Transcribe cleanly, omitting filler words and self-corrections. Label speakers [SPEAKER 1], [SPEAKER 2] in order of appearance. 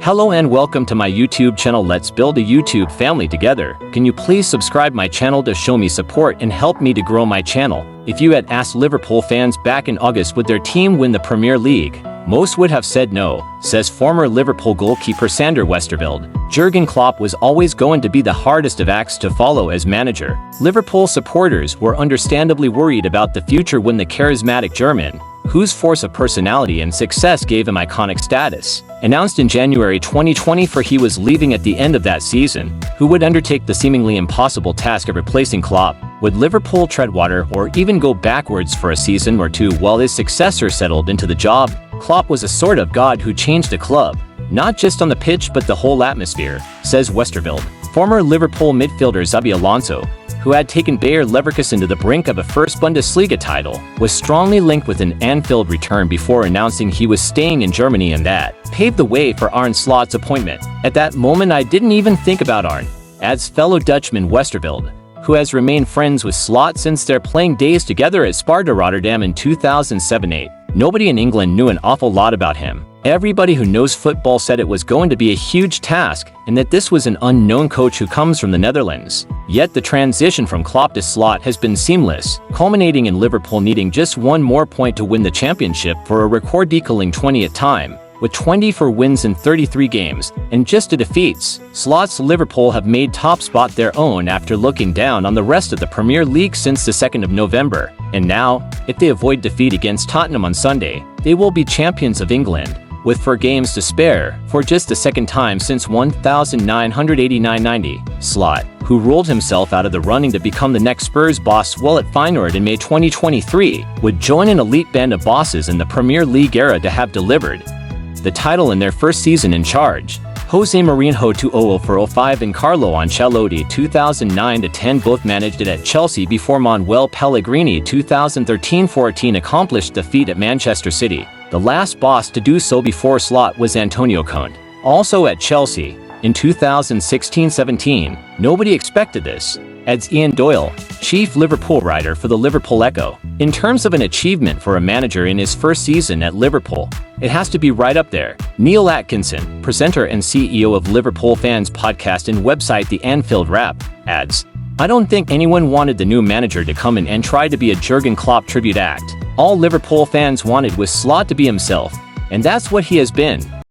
[SPEAKER 1] Hello and welcome to my YouTube channel. Let's build a YouTube family together. Can you please subscribe my channel to show me support and help me to grow my channel? If you had asked Liverpool fans back in August would their team win the Premier League, most would have said no, says former Liverpool goalkeeper Sander Westerveld. Jurgen Klopp was always going to be the hardest of acts to follow as manager. Liverpool supporters were understandably worried about the future when the charismatic German, whose force of personality and success gave him iconic status, announced in January 2020 he was leaving at the end of that season, who would undertake the seemingly impossible task of replacing Klopp. Would Liverpool tread water or even go backwards for a season or two while his successor settled into the job? Klopp was a sort of god who changed the club, not just on the pitch but the whole atmosphere, says Westerveld. Former Liverpool midfielder Xabi Alonso, who had taken Bayer Leverkusen to the brink of a first Bundesliga title, was strongly linked with an Anfield return before announcing he was staying in Germany, and that paved the way for Arne Slot's appointment. At that moment I didn't even think about Arne, adds fellow Dutchman Westerveld, who has remained friends with Slot since their playing days together at Sparta Rotterdam in 2007-8. Nobody in England knew an awful lot about him. Everybody who knows football said it was going to be a huge task and that this was an unknown coach who comes from the Netherlands. Yet the transition from Klopp to Slot has been seamless, culminating in Liverpool needing just one more point to win the championship for a record-equaling 20th time. With 24 wins in 33 games and just 2 defeats, Slot's Liverpool have made top spot their own after looking down on the rest of the Premier League since the 2nd of November. And now, if they avoid defeat against Tottenham on Sunday, they will be champions of England, with 4 games to spare, for just the second time since 1989-90. Slot, who ruled himself out of the running to become the next Spurs boss while at Feyenoord in May 2023, would join an elite band of bosses in the Premier League era to have delivered the title in their first season in charge. Jose Mourinho 2004-05 and Carlo Ancelotti 2009-10 both managed it at Chelsea before Manuel Pellegrini 2013-14 accomplished the feat at Manchester City. The last boss to do so before Slot was Antonio Conte, also at Chelsea, in 2016-17. Nobody expected this, adds Ian Doyle, chief Liverpool writer for the Liverpool Echo. In terms of an achievement for a manager in his first season at Liverpool, it has to be right up there. Neil Atkinson, presenter and CEO of Liverpool Fans podcast and website The Anfield Wrap, adds, "I don't think anyone wanted the new manager to come in and try to be a Jurgen Klopp tribute act. All Liverpool fans wanted was Slot to be himself, and that's what he has been."